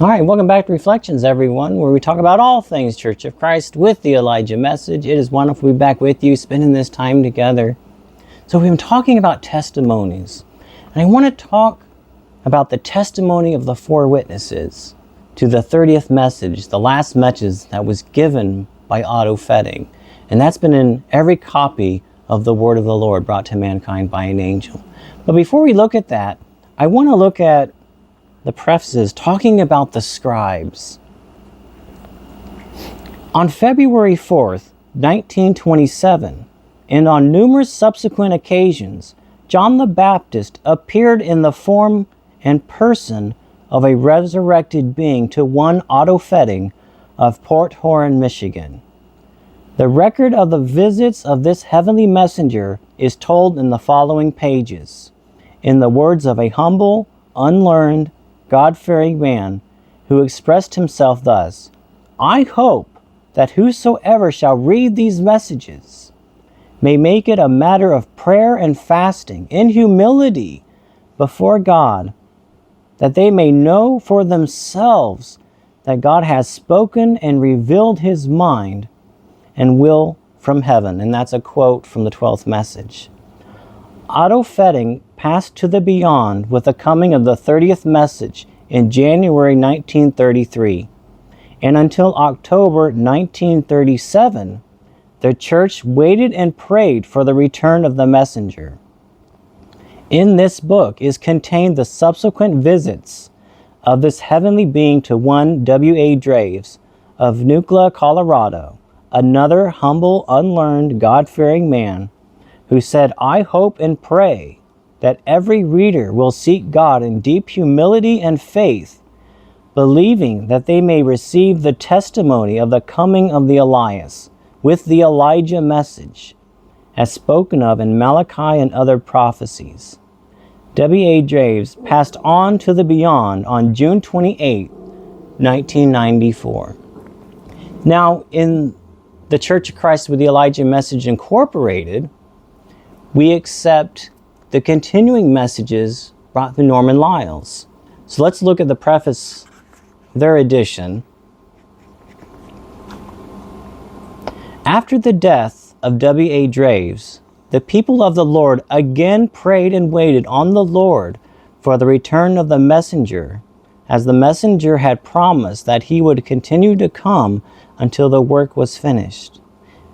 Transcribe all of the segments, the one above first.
All right, welcome back to Reflections, everyone, where we talk about all things Church of Christ with the Elijah Message. It is wonderful to be back with you, spending this time together. So we've been talking about testimonies, and I want to talk about the testimony of the four witnesses to the 30th message, the last message that was given by Otto Fetting. And that's been in every copy of the Word of the Lord brought to mankind by an angel. But before we look at that, I want to look at the prefaces talking about the scribes. On February 4th, 1927, and on numerous subsequent occasions, John the Baptist appeared in the form and person of a resurrected being to one Otto Fetting of Port Huron, Michigan. The record of the visits of this heavenly messenger is told in the following pages, in the words of a humble, unlearned, God-fearing man who expressed himself thus: "I hope that whosoever shall read these messages may make it a matter of prayer and fasting in humility before God, that they may know for themselves that God has spoken and revealed his mind and will from heaven." And that's a quote from the 12th message. Otto Fetting passed to the beyond with the coming of the 30th message in January 1933, and until October 1937, the church waited and prayed for the return of the messenger. In this book is contained the subsequent visits of this heavenly being to one W.A. Draves of Nucla, Colorado, another humble, unlearned, God-fearing man who said, "I hope and pray that every reader will seek God in deep humility and faith, believing that they may receive the testimony of the coming of the Elias with the Elijah message, as spoken of in Malachi and other prophecies." W.A. Draves passed on to the beyond on June 28, 1994. Now, in the Church of Christ with the Elijah Message Incorporated, we accept the continuing messages brought through Norman Lyles. So let's look at the preface, their edition. After the death of W.A. Draves, the people of the Lord again prayed and waited on the Lord for the return of the messenger, as the messenger had promised that he would continue to come until the work was finished.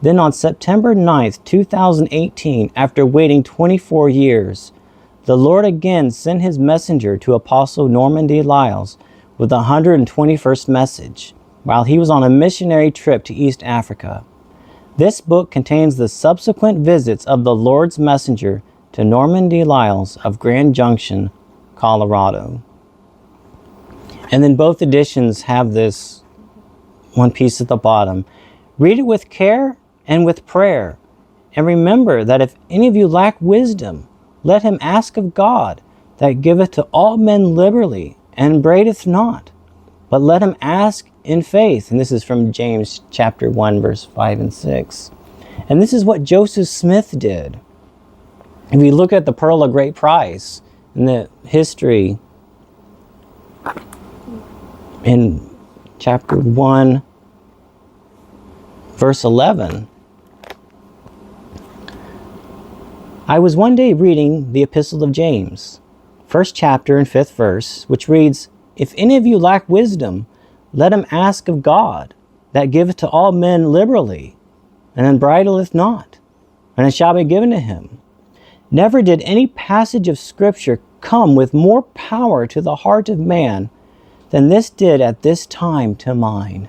Then on September 9th, 2018, after waiting 24 years, the Lord again sent his messenger to Apostle Norman D. Lyles with the 121st message, while he was on a missionary trip to East Africa. This book contains the subsequent visits of the Lord's messenger to Norman D. Lyles of Grand Junction, Colorado. And then both editions have this one piece at the bottom. Read it with care and with prayer. And remember that if any of you lack wisdom, let him ask of God, that giveth to all men liberally, and upbraideth not. But let him ask in faith. And this is from James chapter 1, verse 5 and 6. And this is what Joseph Smith did. If you look at the Pearl of Great Price in the history in chapter 1, verse 11, I was one day reading the Epistle of James, first chapter and 5th verse, which reads, "If any of you lack wisdom, let him ask of God, that giveth to all men liberally, and unbridleth not, and it shall be given to him." Never did any passage of Scripture come with more power to the heart of man than this did at this time to mine.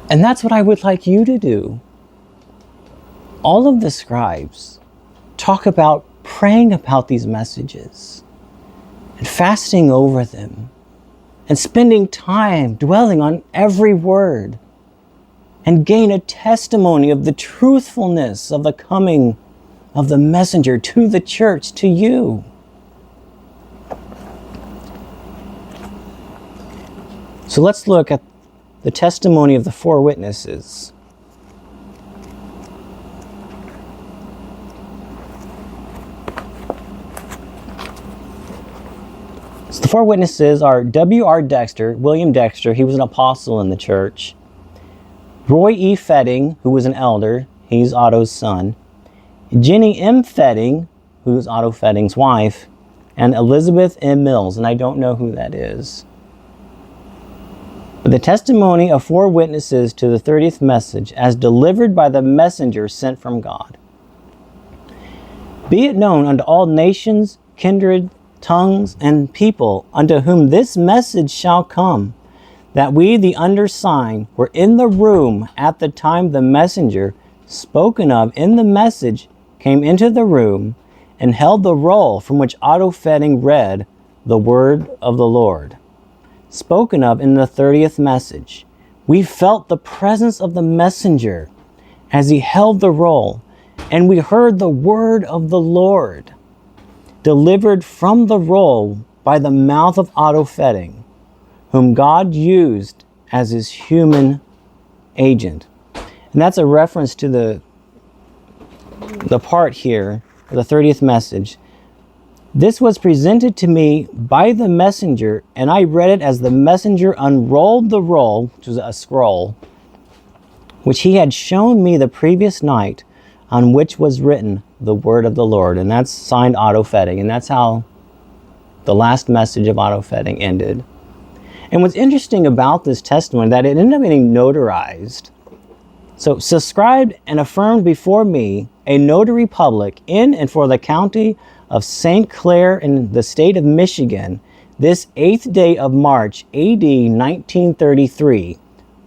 And that's what I would like you to do. All of the scribes talk about praying about these messages and fasting over them and spending time dwelling on every word and gain a testimony of the truthfulness of the coming of the messenger to the church, to you. So let's look at the testimony of the four witnesses. So the four witnesses are W.R. Dexter, William Dexter, he was an apostle in the church. Roy E. Fetting, who was an elder, he's Otto's son. Jenny M. Fetting, who's Otto Fetting's wife, and Elizabeth M. Mills, and I don't know who that is. But the testimony of four witnesses to the 30th message as delivered by the messenger sent from God. Be it known unto all nations, kindred, tongues, and people, unto whom this message shall come, that we, the undersigned, were in the room at the time the messenger, spoken of in the message, came into the room, and held the roll from which Otto Fetting read the word of the Lord, spoken of in the 30th message. We felt the presence of the messenger as he held the roll, and we heard the word of the Lord, delivered from the roll by the mouth of Otto Fetting, whom God used as his human agent. And that's a reference to the part here, the 30th message. This was presented to me by the messenger, and I read it as the messenger unrolled the roll, which was a scroll, which he had shown me the previous night, on which was written the word of the Lord. And that's signed Otto Fetting. And that's how the last message of Otto Fetting ended. And what's interesting about this testimony, that it ended up getting notarized. So, subscribed and affirmed before me, a notary public in and for the county of St. Clair in the state of Michigan, this 8th day of March, AD 1933,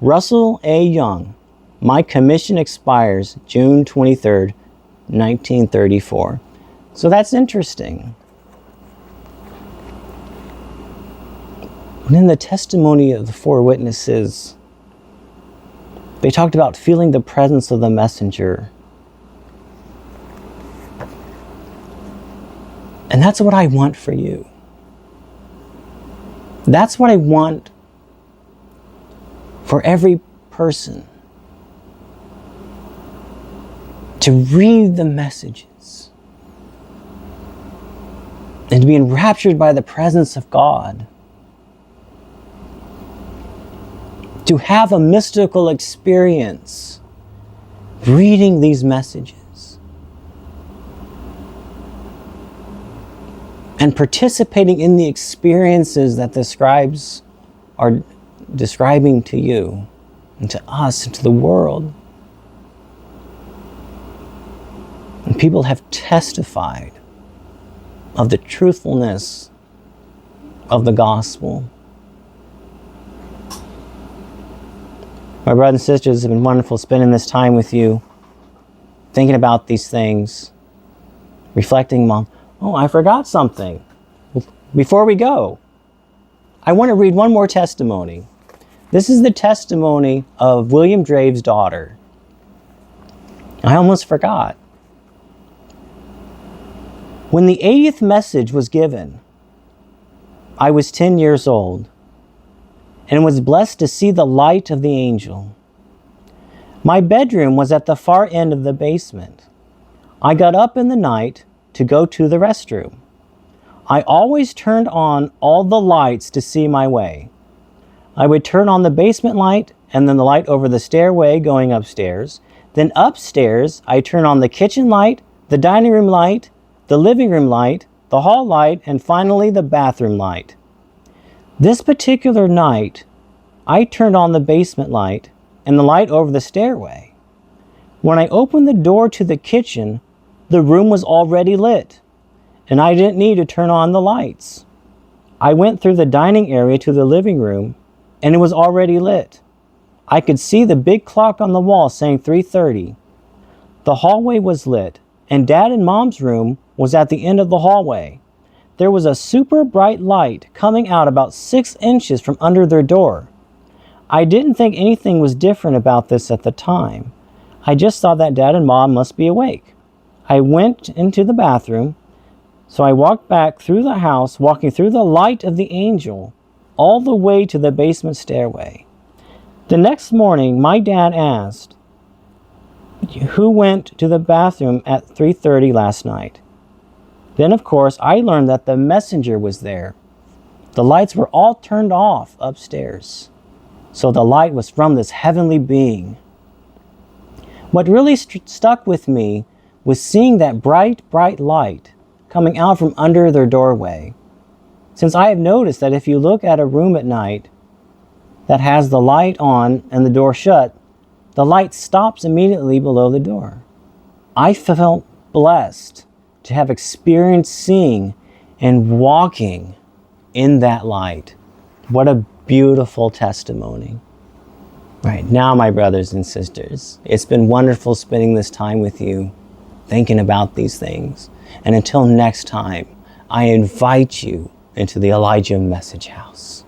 Russell A. Young. My commission expires June 23rd, 1934. So that's interesting. And in the testimony of the four witnesses, they talked about feeling the presence of the messenger. And that's what I want for you. That's what I want for every person. To read the messages and to be enraptured by the presence of God. To have a mystical experience reading these messages and participating in the experiences that the scribes are describing to you and to us and to the world. And people have testified of the truthfulness of the gospel. My brothers and sisters, it's been wonderful spending this time with you, thinking about these things, reflecting on, oh, I forgot something. Before we go, I want to read one more testimony. This is the testimony of William Drave's daughter. I almost forgot. When the 80th message was given, I was 10 years old and was blessed to see the light of the angel. My bedroom was at the far end of the basement. I got up in the night to go to the restroom. I always turned on all the lights to see my way. I would turn on the basement light and then the light over the stairway going upstairs. Then upstairs, I turn on the kitchen light, the dining room light, the living room light, the hall light, and finally the bathroom light. This particular night, I turned on the basement light and the light over the stairway. When I opened the door to the kitchen, the room was already lit, and I didn't need to turn on the lights. I went through the dining area to the living room, and it was already lit. I could see the big clock on the wall saying 3:30. The hallway was lit, and Dad and Mom's room was at the end of the hallway. There was a super bright light coming out about 6 inches from under their door. I didn't think anything was different about this at the time. I just thought that Dad and Mom must be awake. I went into the bathroom, so I walked back through the house, walking through the light of the angel, all the way to the basement stairway. The next morning, my dad asked, "Who went to the bathroom at 3:30 last night?" Then, of course, I learned that the messenger was there. The lights were all turned off upstairs. So the light was from this heavenly being. What really stuck with me was seeing that bright, bright light coming out from under their doorway. Since I have noticed that if you look at a room at night that has the light on and the door shut, the light stops immediately below the door. I felt blessed to have experienced seeing and walking in that light. What a beautiful testimony. Right now, my brothers and sisters, it's been wonderful spending this time with you, thinking about these things. And until next time, I invite you into the Elijah Message House.